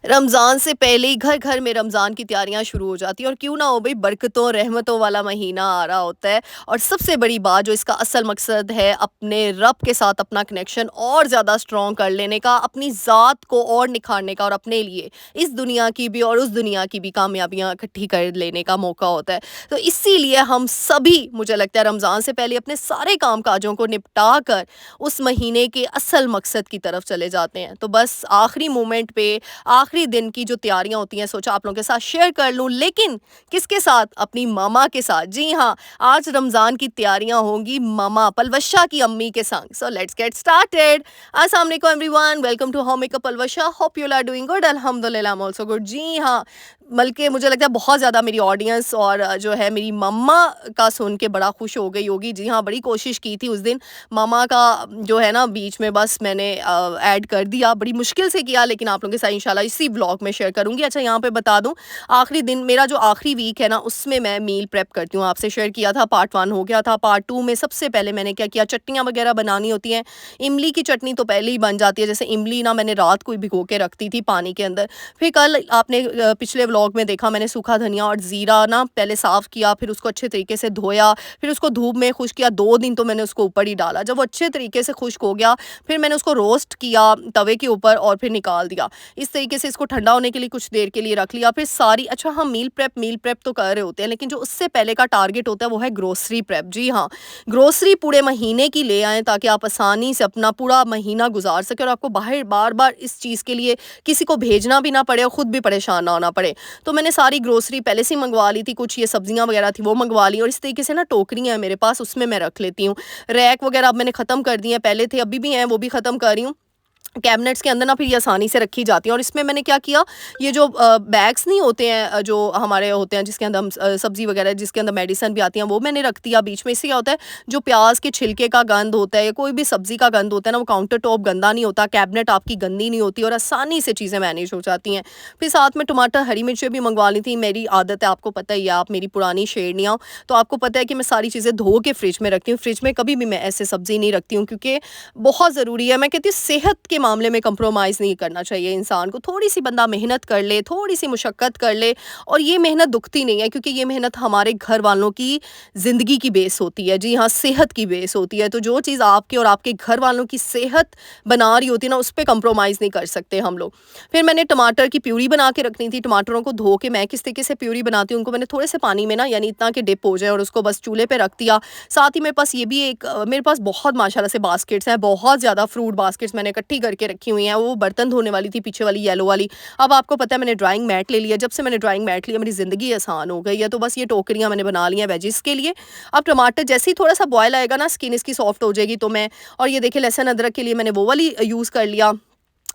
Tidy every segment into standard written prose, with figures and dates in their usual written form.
रमज़ान से पहले ही घर-घर में रमज़ान की तैयारियाँ शुरू हो जाती हैं और क्यों ना हो भई बरकतों, रहमतों वाला महीना आ रहा होता है और सबसे बड़ी बात जो इसका असल मकसद है अपने रब के साथ अपना कनेक्शन और ज़्यादा स्ट्रॉन्ग कर लेने का, अपनी ज़ात को और निखारने का और अपने लिए इस दुनिया की भी और उस दुनिया की भी कामयाबियाँ इकट्ठी कर लेने का मौका होता है। तो इसीलिए हम सभी मुझे लगता है रमज़ान से पहले अपने सारे काम-काजों को निपटा कर उस महीने के असल मकसद की तरफ चले जाते हैं। तो बस आखिरी मोमेंट पे आखिरी दिन की जो तैयारियां होती हैं सोचा आप लोगों के साथ शेयर कर लूं, लेकिन किसके साथ? अपनी मामा के साथ। जी हाँ, आज रमजान की तैयारियां होंगी मामा पलवशा की अम्मी के संग। So let's get started. अस्सलाम वालेकुम everyone, welcome to home makeup Palwasha. Hope you are doing good. अल्हम्दुलिल्लाह आई एम आल्सो गुड। जी हाँ, बल्कि मुझे लगता है बहुत ज़्यादा मेरी ऑडियंस और जो है मेरी मम्मा का सुन के बड़ा खुश हो गई होगी। जी हाँ, बड़ी कोशिश की थी उस दिन मामा का जो है ना बीच में बस मैंने ऐड कर दिया, बड़ी मुश्किल से किया, लेकिन आप लोगों के साथ इंशाल्लाह इसी व्लॉग में शेयर करूँगी। अच्छा, यहाँ पे बता दूँ, आखिरी दिन मेरा जो आखिरी वीक है ना उसमें मैं मील प्रेप करती हूँ। आपसे शेयर किया था, पार्ट 1 हो गया था। पार्ट 2 में सबसे पहले मैंने क्या किया, चटनियाँ वगैरह बनानी होती हैं। इमली की चटनी तो पहले ही बन जाती है। जैसे इमली ना मैंने रात को ही भिगो के रख दी थी पानी के अंदर। फिर कल आपने पिछले व्लॉग में देखा, मैंने सूखा धनिया और ज़ीरा ना पहले साफ़ किया, फिर उसको अच्छे तरीके से धोया, फिर उसको धूप में खुश्क किया। 2 दिन तो मैंने उसको ऊपर ही डाला। जब वो अच्छे तरीके से खुश्क हो गया, फिर मैंने उसको रोस्ट किया तवे के ऊपर और फिर निकाल दिया। इस तरीके से इसको ठंडा होने के लिए कुछ देर के लिए रख लिया। फिर सारी अच्छा हम मील प्रेप तो कर रहे होते हैं, लेकिन जो उससे पहले का टारगेट होता है वो है ग्रोसरी प्रेप। जी हाँ, ग्रोसरी पूरे महीने की ले आएँ ताकि आप आसानी से अपना पूरा महीना गुज़ार सकें और आपको बाहर बार-बार इस चीज़ के लिए किसी को भेजना भी ना पड़े और खुद भी परेशान ना होना पड़े। तो मैंने सारी ग्रोसरी पहले से ही मँगवा ली थी, कुछ ये सब्जियाँ वगैरह थी वो मँगवा ली और इस तरीके से ना टोकरियाँ हैं मेरे पास, उसमें मैं रख लेती हूँ। रैक वगैरह अब मैंने ख़त्म कर दिए हैं, पहले थे अभी भी हैं, वो भी ख़त्म कर रही हूँ। कैबिनेट्स के अंदर ना फिर ये आसानी से रखी जाती हैं और इसमें मैंने क्या किया, ये जो बैग्स नहीं होते हैं जो हमारे होते हैं जिसके अंदर हम सब्ज़ी वगैरह जिसके अंदर मेडिसिन भी आती हैं, वो मैंने रख दिया बीच में। इससे क्या होता है, जो प्याज के छिलके का गंद होता है या कोई भी सब्ज़ी का गंद होता है ना, वो काउंटर टॉप गंदा नहीं होता, कैबिनेट आपकी गंदी नहीं होती और आसानी से चीज़ें मैनेज हो जाती हैं। फिर साथ में टमाटर, हरी मिर्चें भी मंगवा ली थी। मेरी आदत है, आपको पता ही है, आप मेरी पुरानी शेरनियाँ हो, तो आपको पता है कि मैं सारी चीज़ें धो के फ्रिज में रखती हूँ। फ्रिज में कभी भी मैं ऐसे सब्ज़ी नहीं रखती हूँ, क्योंकि बहुत ज़रूरी है। मैं कहती हूँ सेहत के मामले में कंप्रोमाइज़ नहीं करना चाहिए इंसान को। थोड़ी-सी बंदा मेहनत कर ले, थोड़ी-सी मुशक्कत कर ले, और ये मेहनत दुखती नहीं है, क्योंकि ये मेहनत हमारे घर वालों की ज़िंदगी की बेस होती है। जी हाँ, सेहत की बेस होती है। तो जो चीज़ आपके और आपके घर वालों की सेहत बना रही होती है ना, उस पे कंप्रोमाइज़ नहीं कर सकते हम लोग। फिर मैंने टमाटर की प्यूरी बना के रखनी थी। टमाटरों को धो के मैं किस तरीके से प्यूरी बनाती हूँ, उनको मैंने थोड़े से पानी में ना, यानी इतना कि डिप हो जाए, और उसको बस चूल्हे पे रख दिया। साथ ही मेरे पास ये भी एक मेरे पास बहुत माशाल्लाह से बास्केट्स हैं, बहुत ज़्यादा फ्रूट बास्केट्स मैंने इकट्ठी करके रखी हुई हैं। वो बर्तन धोने वाली थी, पीछे वाली येलो वाली। अब आपको पता है मैंने ड्राइंग मैट ले लिया। जब से मैंने ड्राइंग मैट लिया मेरी ज़िंदगी आसान हो गई है। तो बस ये टोकरियाँ मैंने बना ली हैं वेजिस के लिए। अब टमाटर जैसे ही थोड़ा सा बॉयल आएगा ना, स्किन इसकी सॉफ्ट हो जाएगी, तो मैं, और ये देखिए लहसुन अदरक के लिए मैंने वो वाली यूज़ कर लिया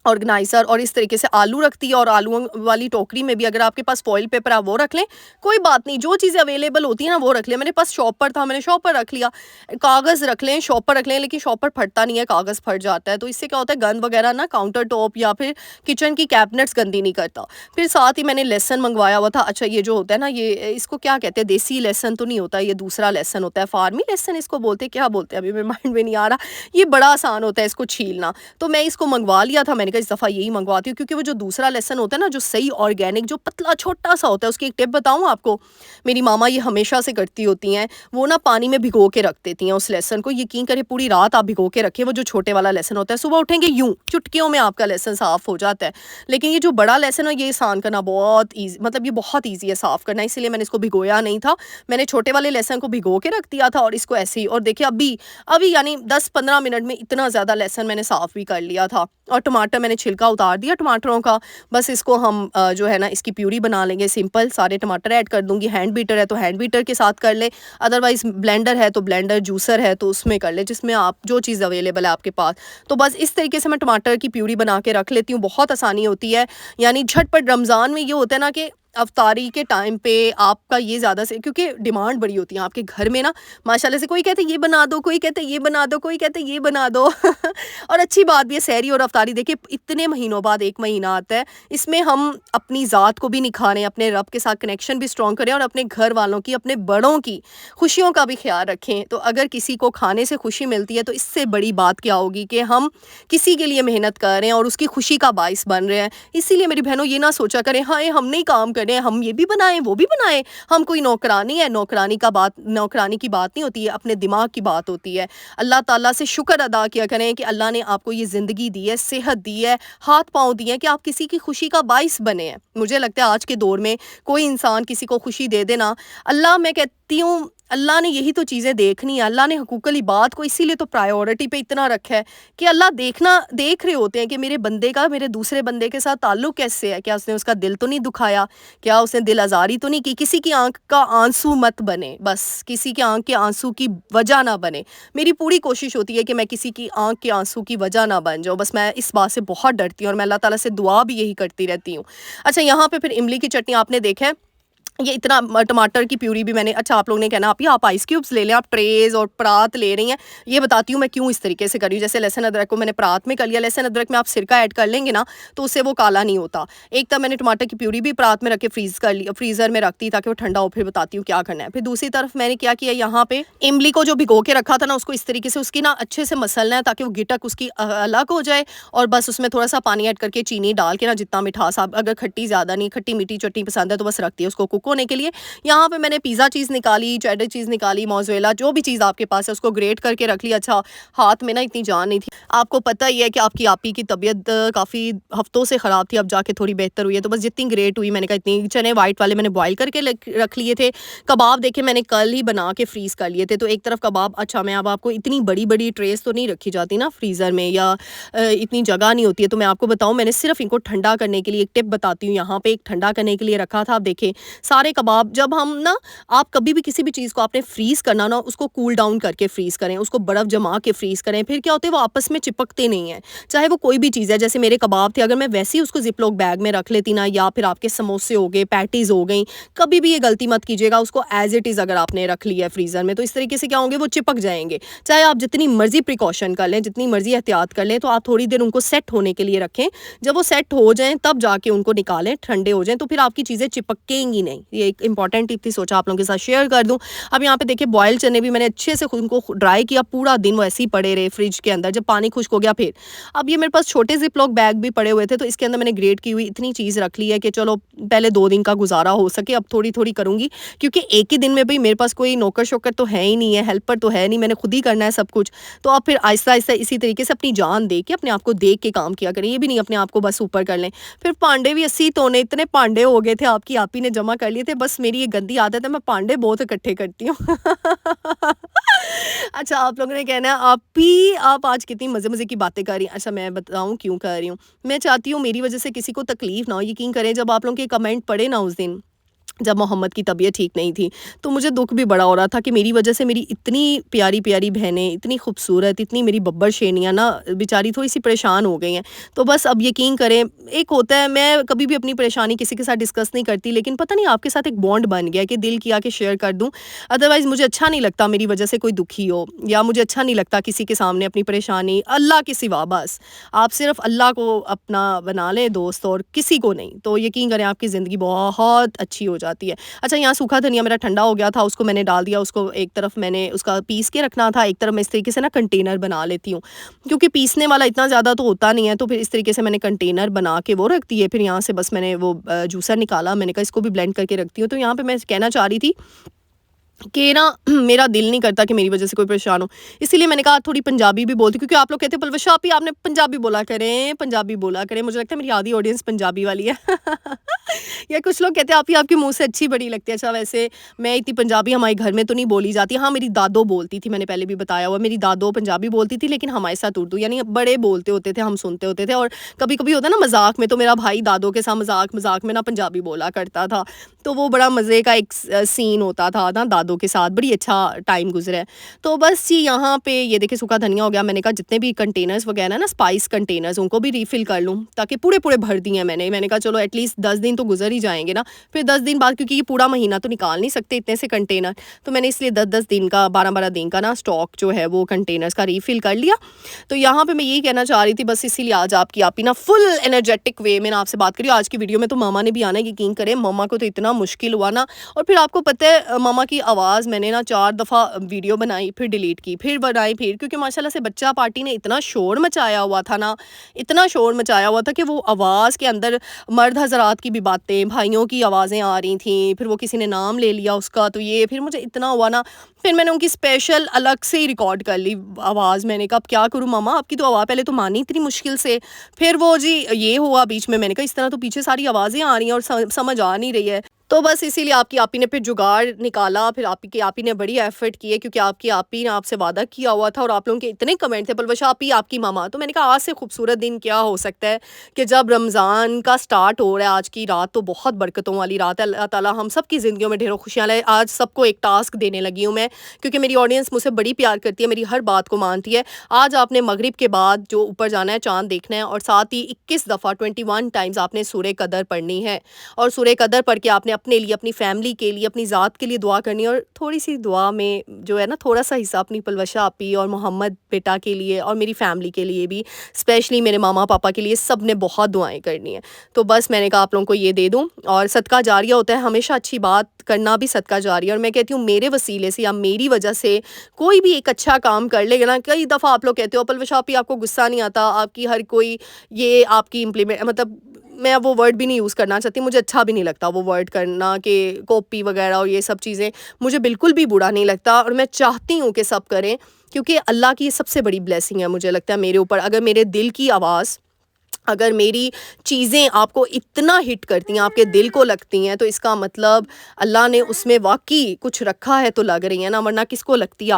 ऑर्गेनाइज़र, और इस तरीके से आलू रखती है, और आलूओं वाली टोकरी में भी अगर आपके पास फॉइल पेपर आप वो रख लें, कोई बात नहीं, जो चीज़ें अवेलेबल होती है ना वो रख लें। मेरे पास शॉपर था, मैंने शॉपर रख लिया। कागज़ रख लें, शॉपर रख लें, लेकिन शॉपर फटता नहीं है, कागज़ फट जाता है। तो इससे क्या होता है, गंद वगैरह ना काउंटर टॉप या फिर किचन की कैबिनेट्स गंदी नहीं करता। फिर साथ ही मैंने लहसुन मंगवाया हुआ था। अच्छा, ये जो होता है ना, ये इसको क्या कहते हैं, देसी लहसुन तो नहीं होता, ये दूसरा लहसुन होता है, फार्मी लहसुन इसको बोलते हैं, क्या बोलते हैं अभी मेरे माइंड में नहीं आ रहा। ये बड़ा आसान होता है इसको छीलना, तो मैं इसको मंगवा लिया था। मैंने कहा इस दफ़ा यही मंगवाती हूँ, क्योंकि वो जो दूसरा लहसुन होता है ना, जो सही ऑर्गेनिक, जो पतला छोटा सा होता है, उसकी एक टिप बताऊँ आपको, मेरी मामा ये हमेशा से करती होती हैं। वो ना पानी में भिगो के रख देती हैं उस लहसुन को। यकीन करें, पूरी रात आप भिगो के रखें, वो जो छोटे वाला लहसुन होता है, सुबह उठेंगे यूं चुटकियों में आपका लहसुन साफ़ हो जाता है। लेकिन ये जो बड़ा लहसुन है, ये आसान करना बहुत ईज़ी, मतलब ये बहुत ईज़ी है साफ़ करना, इसलिए मैंने इसको भिगोया नहीं था। मैंने छोटे वाले लहसुन को भिगो के रख दिया था, और इसको ऐसे ही, और देखिए अभी अभी यानी 10-15 मिनट में इतना ज़्यादा लहसुन मैंने साफ़ भी कर लिया था। और टमाटर मैंने छिलका उतार दिया टमाटरों का। बस इसको हम जो है ना, इसकी प्यूरी बना लेंगे सिंपल। सारे टमाटर ऐड कर दूँगी। हैंड बीटर है तो हैंड बीटर के साथ कर लें, अदरवाइज़ ब्लेंडर है तो ब्लेंडर, जूसर है तो उसमें कर लें, जिसमें आप जो चीज़ अवेलेबल है आपके पास। तो बस इस तरीके से मैं टमाटर की प्यूरी बना के रख लेती हूँ। बहुत आसानी होती है, यानी झटपट रमज़ान में ये होता है ना कि अफ्तारी के टाइम पे आपका ये ज़्यादा से, क्योंकि डिमांड बड़ी होती है आपके घर में ना, माशाल्लाह से कोई कहते हैं ये बना दो, कोई कहते हैं ये बना दो, कोई कहते हैं ये बना दो। और अच्छी बात भी है, सहरी और अफ्तारी देखिए इतने महीनों बाद एक महीना आता है, इसमें हम अपनी ज़ात को भी निखारें, अपने रब के साथ कनेक्शन भी स्ट्रॉन्ग करें और अपने घर वालों की, अपने बड़ों की खुशियों का भी ख्याल रखें। तो अगर किसी को खाने से खुशी मिलती है तो इससे बड़ी बात क्या होगी कि हम किसी के लिए मेहनत कर रहे हैं और उसकी खुशी का बाइस बन रहे हैं। इसीलिए मेरी बहनों ये ना सोचा करें हाँ ये हम नहीं काम कर रहे हैं, हम ये भी बनाएं वो भी बनाएं, हम कोई नौकरानी है, नौकरानी की बात नहीं होती है, अपने दिमाग की बात होती है। अल्लाह ताला से शुक्र अदा किया करें कि अल्लाह ने आपको ये ज़िंदगी दी है, सेहत दी है, हाथ पाँव दिए हैं कि आप किसी की खुशी का बाइस बने हैं। मुझे लगता है आज के दौर में कोई इंसान किसी को खुशी दे देना, अल्लाह, मैं कहती हूँ अल्लाह ने यही तो चीज़ें देखनी है। अल्लाह ने हुकूकुल इबाद को इसीलिए तो प्रायोरिटी पे इतना रखा है कि अल्लाह देख रहे होते हैं कि मेरे बंदे का मेरे दूसरे बंदे के साथ ताल्लुक़ कैसे है, क्या उसने उसका दिल तो नहीं दुखाया, क्या उसने दिल आज़ारी तो नहीं की, किसी की आँख का आंसू मत बने, बस किसी की आँख के आंसू की वजह ना बने। मेरी पूरी कोशिश होती है कि मैं किसी की आँख के आंसू की वजह ना बन जाऊँ, बस मैं इस बात से बहुत डरती हूँ और मैं अल्लाह ताला से दुआ भी यही करती रहती हूँ। अच्छा, यहाँ पे फिर इमली की चटनी आपने देखा है, ये इतना टमाटर की प्यूरी भी मैंने, अच्छा आप लोगों ने कहना आप आइस क्यूब्स ले लें, आप ट्रेज़ और परात ले रही हैं। ये बताती हूँ मैं क्यों इस तरीके से कर रही हूँ। जैसे लहसुन अदरक को मैंने परात में कर लिया, लहसुन अदरक में आप सिरका ऐड कर लेंगे ना तो उससे वो काला नहीं होता। एक तब मैंने टमाटर की प्यूरी भी परात में रख के फ्रीज़र में रख दी ताकि वो ठंडा हो, फिर बताती हूँ क्या करना है। फिर दूसरी तरफ मैंने क्या किया, यहाँ पे इमली को जो भिगो के रखा था ना, उसको इस तरीके से उसकी ना अच्छे से मसलना है ताकि वो गिटक उसकी अलग हो जाए, और बस उसमें थोड़ा सा पानी ऐड करके चीनी डाल के ना, जितना मिठास आप, अगर खट्टी ज़्यादा नहीं, खट्टी मीठी चटनी पसंद है तो बस रखती है उसको कुक होने के लिए। यहाँ पे मैंने पिज़्ज़ा चीज़ निकाली, चेडर चीज़ निकाली, मोज़रेला, जो भी चीज़ आपके पास है उसको ग्रेट करके रख लिया। अच्छा, हाथ में ना इतनी जान नहीं थी, आपको पता ही है कि आपकी आपी की तबीयत काफ़ी हफ्तों से ख़राब थी, अब जाके थोड़ी बेहतर हुई है, तो बस जितनी ग्रेट हुई मैंने कहा इतनी। चने वाइट वाले मैंने बॉयल करके रख लिए थे। कबाब देखे मैंने कल ही बना के फ्रीज़ कर लिए थे, तो एक तरफ कबाब, अच्छा मैं अब आपको, इतनी बड़ी बड़ी ट्रेस तो नहीं रखी जाती ना फ्रीज़र में, या इतनी जगह नहीं होती है, तो मैं आपको बताऊँ, मैंने सिर्फ इनको ठंडा करने के लिए, एक टिप बताती हूँ, यहाँ पे एक ठंडा करने के लिए रखा था। आप देखें सारे कबाब, जब हम ना, आप कभी भी किसी भी चीज़ को आपने फ्रीज़ करना ना, उसको कूल डाउन करके फ्रीज़ करें, उसको बर्फ़ जमा के फ्रीज़ करें, फिर क्या होता है वो आपस में चिपकते नहीं हैं। चाहे वो कोई भी चीज़ है, जैसे मेरे कबाब थे, अगर मैं वैसे ही उसको ज़िप-लॉक बैग में रख लेती ना, या फिर आपके समोसे हो गए, पैटीज़ हो गई, कभी भी ये गलती मत कीजिएगा, उसको एज़ इट इज़ अगर आपने रख लिया है फ्रीज़र में, तो इस तरीके से क्या होंगे, वो चिपक जाएँगे। चाहे आप जितनी मर्ज़ी प्रिकॉशन कर लें, जितनी मर्ज़ी एहतियात कर लें, तो आप थोड़ी देर उनको सेट होने के लिए रखें। जब वो सेट हो जाएँ तब जाके उनको निकालें, ठंडे हो जाएँ, तो फिर आपकी चीज़ें चिपकेंगी नहीं। ये एक इंपॉर्टेंट टिप थी, सोचा आप लोगों के साथ शेयर कर दूँ। अब यहाँ पे देखिए बॉयल चने भी मैंने अच्छे से उनको ड्राई किया, पूरा दिन वो ऐसे ही पड़े रहे फ्रिज के अंदर, जब पानी खुश्क हो गया फिर। अब ये मेरे पास छोटे ज़िप-लॉक बैग भी पड़े हुए थे, तो इसके अंदर मैंने ग्रेट की हुई इतनी चीज़ रख ली है कि चलो पहले 2 दिन का गुज़ारा हो सके, अब थोड़ी-थोड़ी करूँगी, क्योंकि एक ही दिन में भई मेरे पास कोई नौकर-शोकर तो है ही नहीं है, हेल्पर तो है नहीं, मैंने खुद ही करना है सब कुछ। तो अब फिर आहिस्ता-आहिस्ता इसी तरीके से अपनी जान दे के, अपने आप को देख के काम किया करें, ये भी नहीं अपने आप को बस ऊपर कर लें। फिर पांडे भी 80 तोने, इतने पांडे हो गए थे, आपकी आपी ने जमा कर लिए थे। बस मेरी ये गंदी आदत है, मैं पांडे बहुत इकट्ठे करती हूँ। अच्छा, आप लोगों ने कहना है आप आज कितनी मज़े-मज़े की बातें कर रही हैं। अच्छा, मैं बताऊँ क्यों कर रही हूँ? मैं चाहती हूँ मेरी वज़ह से किसी को तकलीफ़ ना हो। यकीन करें, जब आप लोगों के कमेंट पढ़े ना उस दिन, जब मोहम्मद की तबीयत ठीक नहीं थी, तो मुझे दुःख भी बड़ा हो रहा था कि मेरी वजह से मेरी इतनी प्यारी-प्यारी बहनें, इतनी खूबसूरत, इतनी मेरी बब्बर शेरनियाँ ना बेचारी थोड़ी-सी परेशान हो गई हैं। तो बस अब यकीन करें, एक होता है, मैं कभी भी अपनी परेशानी किसी के साथ डिस्कस नहीं करती, लेकिन पता नहीं आपके साथ एक बॉन्ड बन गया कि दिल किया कि शेयर कर दूँ। अदरवाइज़ मुझे अच्छा नहीं लगता मेरी वजह से कोई दुखी हो, या मुझे अच्छा नहीं लगता किसी के सामने अपनी परेशानी, अल्लाह के सिवा बस। आप सिर्फ़ अल्लाह को अपना बना लें दोस्त, और किसी को नहीं, तो यकीन करें आपकी ज़िंदगी बहुत अच्छी हो जाती है। अच्छा, यहाँ सूखा धनिया मेरा ठंडा हो गया था, उसको मैंने डाल दिया, उसको एक तरफ मैंने उसका पीस के रखना था, एक तरफ मैं इस तरीके से ना कंटेनर बना लेती हूँ, क्योंकि पीसने वाला इतना ज़्यादा तो होता नहीं है, तो फिर इस तरीके से मैंने कंटेनर बना के वो रख दिए। फिर यहाँ से बस मैंने वो जूसर निकाला, मैंने कहा इसको भी ब्लेंड करके रखती हूँ। तो यहाँ पे मैं कहना चाह रही थी कि ना मेरा दिल नहीं करता कि मेरी वजह से कोई परेशान हो, इसीलिए मैंने कहा थोड़ी पंजाबी भी बोलती, क्योंकि आप लोग कहते हैं पलवश आपी आपने पंजाबी बोला करें, पंजाबी बोला करें। मुझे लगता है मेरी आधी ऑडियंस पंजाबी वाली है। या कुछ लोग कहते हैं आपी आपके मुंह से अच्छी बड़ी लगती है। अच्छा, वैसे मैं इतनी पंजाबी हमारे घर में तो नहीं बोली जाती। हाँ, मेरी दादो बोलती थी, मैंने पहले भी बताया हुआ, मेरी दादो पंजाबी बोलती थी, लेकिन हमारे साथ उर्दू, यानी बड़े बोलते होते थे, हम सुनते होते थे। और कभी कभी होता है ना मजाक में, तो मेरा भाई दादो के साथ मजाक मजाक में ना पंजाबी बोला करता था, तो वो बड़ा मज़े का एक सीन होता था ना दादो के साथ, बड़ी अच्छा टाइम गुजरा है। तो बस जी, यहाँ पे ये देखिए सूखा धनिया हो गया। मैंने कहा जितने भी कंटेनर्स वगैरह ना, स्पाइस कंटेनर्स, उनको भी रीफ़िल कर लूँ, ताकि पूरे पूरे भर दिए हैं मैंने कहा चलो एटलीस्ट 10 दिन तो तो गुजर ही जाएंगे ना, फिर 10 दिन बाद, क्योंकि ये पूरा महीना तो निकाल नहीं सकते इतने से कंटेनर, तो मैंने इसलिए 10-10 दिन का, 12-12 दिन का ना स्टॉक जो है वो कंटेनर्स का रीफिल कर लिया। तो यहाँ पे मैं यही कहना चाह रही थी बस, इसीलिए आज आपकी आप ही ना फुल एनर्जेटिक वे में ना आपसे बात करी। आज की वीडियो में तो मामा ने भी आना है, यकीन करें मामा को तो इतना मुश्किल हुआ ना। और फिर आपको पता है मामा की आवाज़ मैंने ना 4 दफ़ा वीडियो बनाई, फिर डिलीट की, फिर बनाई, फिर, क्योंकि माशाल्लाह से बच्चा पार्टी ने इतना शोर मचाया हुआ था ना, इतना शोर मचाया हुआ था कि वो आवाज़ के अंदर मर्द हज़रात की भी बातें, भाइयों की आवाज़ें आ रही थी, फिर वो किसी ने नाम ले लिया उसका, तो ये फिर मुझे इतना हुआ ना, फिर मैंने उनकी स्पेशल अलग से ही रिकॉर्ड कर ली आवाज़। मैंने कहा अब क्या करूँ मामा, आपकी तो आवाज़ पहले तो मानी इतनी मुश्किल से, फिर वो जी ये हुआ बीच में, मैंने कहा इस तरह तो पीछे सारी आवाज़ें आ रही हैं और समझ आ नहीं रही है। तो बस इसीलिए आपकी आपी ने फिर जुगाड़ निकाला, फिर आपकी आपी ने बड़ी एफर्ट की है, क्योंकि आपकी आपी ने आपसे वादा किया हुआ था और आप लोगों के इतने कमेंट थे पलवशा आपी आपकी मामा, तो मैंने कहा आज से खूबसूरत दिन क्या हो सकता है कि जब रमज़ान का स्टार्ट हो रहा है। आज की रात तो बहुत बरकतों वाली रात है, अल्लाह ताला हम सब की ज़िंदगियों में ढेरों खुशियाँ लाए। आज सबको एक टास्क देने लगी हूँ मैं, क्योंकि मेरी ऑडियंस मुझसे बड़ी प्यार करती है, मेरी हर बात को मानती है। आज आपने मगरिब के बाद जो ऊपर जाना है, चाँद देखना है, और साथ ही 21 दफ़ा 21 टाइम्स आपने सूरह कदर पढ़नी है, और सूरह कदर पढ़ के आपने अपने लिए, अपनी फैमिली के लिए, अपनी ज़ात के लिए दुआ करनी है। और थोड़ी सी दुआ में जो है ना, थोड़ा सा हिस्सा अपनी पलवशा आपी और मोहम्मद बेटा के लिए और मेरी फैमिली के लिए भी, स्पेशली मेरे मामा पापा के लिए, सब ने बहुत दुआएं करनी है। तो बस मैंने कहा आप लोगों को ये दे दूं। और सदका जारिया होता है, हमेशा अच्छी बात करना भी सदका जारिया। और मैं कहती हूँ मेरे वसीले से या मेरी वजह से कोई भी एक अच्छा काम कर लेगा ना, कई दफ़ा आप लोग कहते हो पलवशा आपी आपको गुस्सा नहीं आता, आपकी हर कोई ये आपकी इम्प्लीमेंट, मतलब मैं वो वर्ड भी नहीं यूज़ करना चाहती, मुझे अच्छा भी नहीं लगता वो वर्ड करना कि कॉपी वगैरह और ये सब चीज़ें, मुझे बिल्कुल भी बुरा नहीं लगता। और मैं चाहती हूँ कि सब करें, क्योंकि अल्लाह की ये सबसे बड़ी ब्लेसिंग है मुझे लगता है मेरे ऊपर। अगर मेरे दिल की आवाज़, अगर मेरी चीज़ें आपको इतना हिट करती हैं, आपके दिल को लगती हैं, तो इसका मतलब अल्लाह ने उसमें वाक़ई कुछ रखा है, तो लग रही है ना, वरना किसको लगती है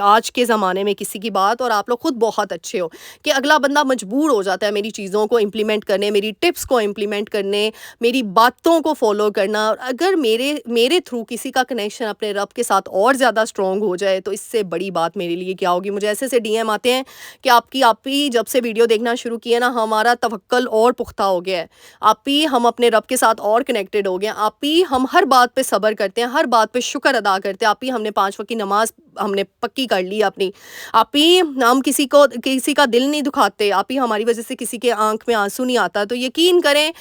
आज के ज़माने में किसी की बात। और आप लोग खुद बहुत अच्छे हो कि अगला बंदा मजबूर हो जाता है मेरी चीज़ों को इम्प्लीमेंट करने, मेरी टिप्स को इम्प्लीमेंट करने, मेरी बातों को फॉलो करना। और अगर मेरे थ्रू किसी का कनेक्शन अपने रब के साथ और ज़्यादा स्ट्रॉन्ग हो जाए, तो इससे बड़ी बात मेरे लिए क्या होगी। मुझे ऐसे डीएम आते हैं कि आपकी आप ही जब से वीडियो देखना शुरू किया ना, हमारा तवक्कल और पुख्ता हो गया है, आप ही हम अपने रब के साथ और कनेक्टेड हो गए हैं, आप ही हम हर बात पे सब्र करते हैं, हर बात पे शुक्र अदा करते हैं, आप ही हमने 5 वक्त की नमाज हमने पक्की कर ली अपनी, आप ही हम किसी का दिल नहीं दुखाते, आप ही हमारी वजह से किसी के आंख में आंसू नहीं आता। तो यकीन करें,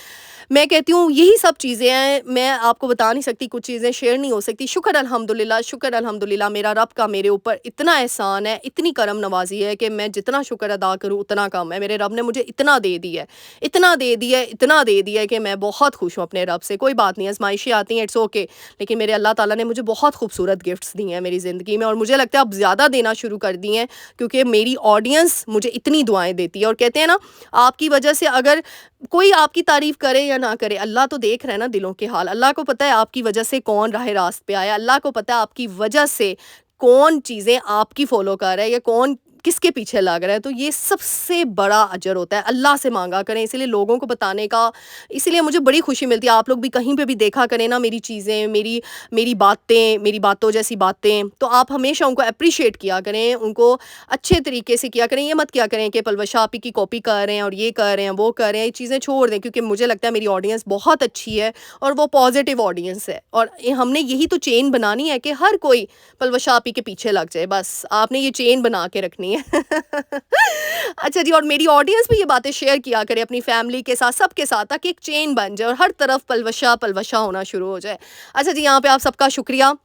मैं कहती हूँ यही सब चीज़ें हैं, मैं आपको बता नहीं सकती, कुछ चीज़ें शेयर नहीं हो सकती। शुक्र अल्हम्दुलिल्लाह, शुक्र अल्हम्दुलिल्लाह, मेरा रब का मेरे ऊपर इतना एहसान है, इतनी करम नवाजी है कि मैं जितना शुक्र अदा करूँ उतना कम है। मेरे रब ने मुझे इतना दे दिया है, इतना दे दिया है, इतना दे दिया है कि मैं बहुत खुश हूँ अपने रब से। कोई बात नहीं, आजमाइशें आती हैं, इट्स ओके, लेकिन मेरे अल्लाह ताला ने मुझे बहुत खूबसूरत गिफ्ट्स दिए हैं मेरी ज़िंदगी में, और मुझे लगता है अब ज़्यादा देना शुरू कर दिए हैं, क्योंकि मेरी ऑडियंस मुझे इतनी दुआएं देती है। और कहते हैं ना, आपकी वजह से अगर कोई आपकी तारीफ करे या ना करे, अल्लाह तो देख रहा है ना दिलों के हाल। अल्लाह को पता है आपकी वजह से कौन राह रास्त पे आया, अल्लाह को पता है आपकी वजह से कौन चीज़ें आपकी फॉलो कर रहा है या कौन किसके पीछे लग रहा है। तो ये सबसे बड़ा अजर होता है, अल्लाह से मांगा करें। इसीलिए लोगों को बताने का, इसीलिए मुझे बड़ी खुशी मिलती है। आप लोग भी कहीं पे भी देखा करें ना मेरी चीज़ें, मेरी मेरी बातें, मेरी बातों जैसी बातें, तो आप हमेशा उनको अप्रिशिएट किया करें, उनको अच्छे तरीके से किया करें। ये मत किया करें कि पलवशा आपी की कॉपी कर रहे हैं और ये कर रहे हैं, वो कर रहे हैं, ये चीज़ें छोड़ दें, क्योंकि मुझे लगता है मेरी ऑडियंस बहुत अच्छी है और वो पॉजिटिव ऑडियंस है। और हमने यही तो चेन बनानी है कि हर कोई पलवशा आपी के पीछे लग जाए, बस आपने ये चेन बना के रखनी है। अच्छा जी, और मेरी ऑडियंस भी ये बातें शेयर किया करे अपनी फैमिली के साथ, सबके साथ, ताकि एक चेन बन जाए और हर तरफ पलवशा पलवशा होना शुरू हो जाए। अच्छा जी, यहाँ पे आप सबका शुक्रिया।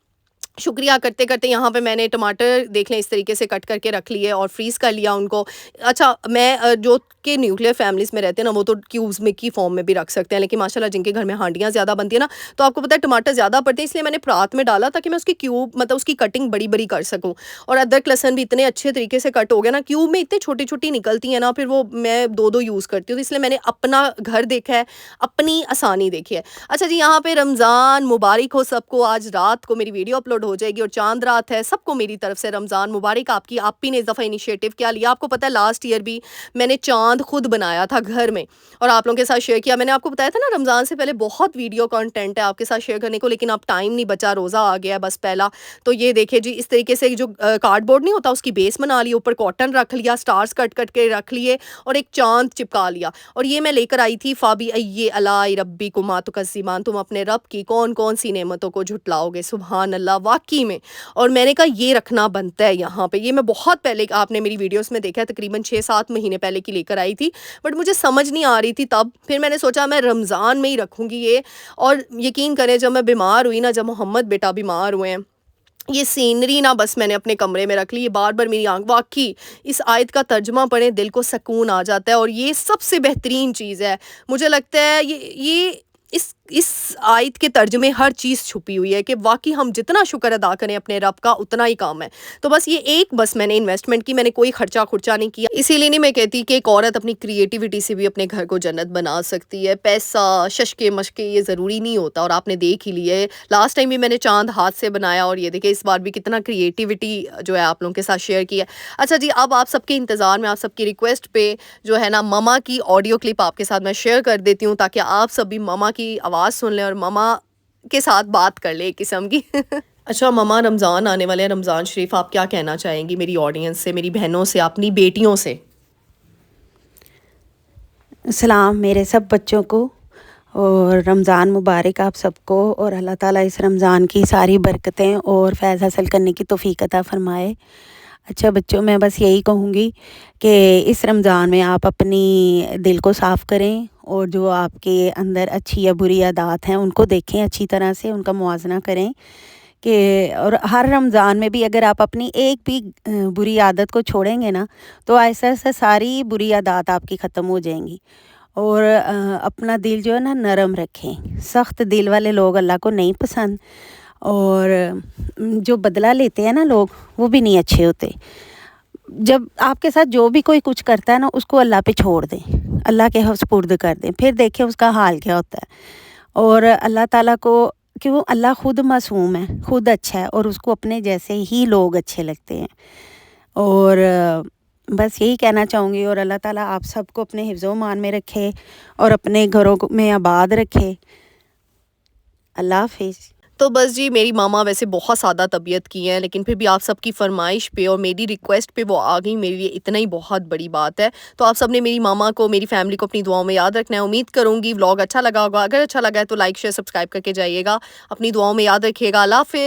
शुक्रिया करते करते यहाँ पे मैंने टमाटर देख लें इस तरीके से कट करके रख लिए और फ्रीज़ कर लिया उनको। अच्छा, मैं जो कि न्यूक्लियर फैमिलीज़ में रहते हैं ना, वो तो क्यूब्स में की फॉर्म में भी रख सकते हैं, लेकिन माशाल्लाह जिनके घर में हांडियाँ ज़्यादा बनती है ना, तो आपको पता है टमाटर ज़्यादा पड़ते हैं, इसलिए मैंने परात में डाला ताकि मैं उसकी क्यूब, मतलब उसकी कटिंग बड़ी बड़ी कर सकूँ। और अदरक लहसन भी इतने अच्छे तरीके से कट हो गया ना, क्यूब में इतनी छोटी छोटी निकलती है ना, फिर वो मैं दो दो यूज़ करती हूँ, तो इसलिए मैंने अपना घर देखा है, अपनी आसानी देखी है। अच्छा जी, यहाँ पे रमज़ान मुबारक हो सबको। आज रात को मेरी वीडियो अपलोड हो जाएगी और चांद रात है। सबको मेरी तरफ से रमज़ान मुबारक। आपकी आप ही ने इस दफ़ा इनिशिएटिव क्या लिया। आपको पता है लास्ट ईयर भी मैंने चांद खुद बनाया था घर में और आप लोगों के साथ शेयर किया। मैंने आपको बताया था ना रमज़ान से पहले बहुत वीडियो कंटेंट है आपके साथ शेयर करने को, लेकिन अब टाइम नहीं बचा, रोज़ा आ गया बस पहला। तो ये देखिए जी, इस तरीके से जो कार्डबोर्ड नहीं होता उसकी बेस बना ली, ऊपर कॉटन रख लिया, स्टार्स कट कट के रख लिए और एक चांद चिपका लिया। और ये मैं लेकर आई थी फाबी अय्ये अलाई रब्बी कुमा तुकज़्ज़िमान, तुम अपने रब की कौन कौन सी नेमतों को झुटलाओगे। सुभान अल्लाह, वाकई में। और मैंने कहा ये रखना बनता है यहाँ पे। ये मैं बहुत पहले, आपने मेरी वीडियोस में देखा है, तकरीबन 6-7 महीने पहले की लेकर आई थी, बट मुझे समझ नहीं आ रही थी तब। फिर मैंने सोचा मैं रमज़ान में ही रखूँगी ये। और यकीन करें जब मैं बीमार हुई ना, जब मोहम्मद बेटा बीमार हुए हैं, ये सीनरी ना बस मैंने अपने कमरे में रख ली। ये बार बार मेरी आंख, वाकई इस आयत का तर्जुमा पढ़ें दिल को सुकून आ जाता है। और ये सबसे बेहतरीन चीज़ है मुझे लगता है। ये इस आयत के तर्जुमे हर चीज़ छुपी हुई है कि वाकई हम जितना शुक्र अदा करें अपने रब का उतना ही काम है। तो बस ये एक बस मैंने इन्वेस्टमेंट की, मैंने कोई खर्चा खुर्चा नहीं किया। इसीलिए नहीं मैं कहती कि एक औरत अपनी क्रिएटिविटी से भी अपने घर को जन्नत बना सकती है। पैसा शशके मशके ये ज़रूरी नहीं होता। और आपने देख ही लिया है, लास्ट टाइम भी मैंने चांद हाथ से बनाया और ये देखिए इस बार भी कितना क्रिएटिविटी जो है आप लोगों के साथ शेयर किया। अच्छा जी, अब आप सबके इंतज़ार में, आप सबकी रिक्वेस्ट पे जो है ना ममा की ऑडियो क्लिप आपके साथ मैं शेयर कर देती हूँ, ताकि आप सब भी ममा की आवाज़ सुन लें और ममा के साथ बात कर ले एक किस्म की। अच्छा ममा, रमज़ान आने वाले हैं, रमज़ान शरीफ, आप क्या कहना चाहेंगी मेरी ऑडियंस से, मेरी बहनों से, अपनी बेटियों से? सलाम मेरे सब बच्चों को, और रमज़ान मुबारक आप सबको। और अल्लाह ताला इस रमज़ान की सारी बरकतें और फ़ैज़ हासिल करने की तौफ़ीक अता फ़रमाए। अच्छा बच्चों, मैं बस यही कहूँगी कि इस रमज़ान में आप अपनी दिल को साफ़ करें और जो आपके अंदर अच्छी या बुरी आदत हैं उनको देखें अच्छी तरह से, उनका मुआवज़ना करें कि और हर रमज़ान में भी अगर आप अपनी एक भी बुरी आदत को छोड़ेंगे ना, तो ऐसा-ऐसा सारी बुरी आदत आपकी ख़त्म हो जाएंगी। और अपना दिल जो है ना नरम रखें। सख्त दिल वाले लोग अल्लाह को नहीं पसंद, और जो बदला लेते हैं ना लोग, वो भी नहीं अच्छे होते। जब आपके साथ जो भी कोई कुछ करता है ना, उसको अल्लाह पे छोड़ दें, अल्लाह के हस्पुर्द कर दें, फिर देखें उसका हाल क्या होता है। और अल्लाह ताला को, क्यों, अल्लाह खुद मासूम है, खुद अच्छा है, और उसको अपने जैसे ही लोग अच्छे लगते हैं। और बस यही कहना चाहूँगी। और अल्लाह ताला आप सबको अपने हिफ्ज़ मान में रखे और अपने घरों में आबाद रखे। अल्लाह हाफिज़। तो बस जी, मेरी मामा वैसे बहुत सादा तबीयत की हैं, लेकिन फिर भी आप सबकी फरमाइश पे और मेरी रिक्वेस्ट पे वो आ गई। मेरे लिए इतना ही बहुत बड़ी बात है। तो आप सब ने मेरी मामा को, मेरी फैमिली को अपनी दुआओं में याद रखना है। उम्मीद करूँगी व्लॉग अच्छा लगा होगा। अगर अच्छा लगा है तो लाइक शेयर सब्सक्राइब करके जाइएगा। अपनी दुआओं में याद रखिएगा। अल्लाह हाफ़िज़।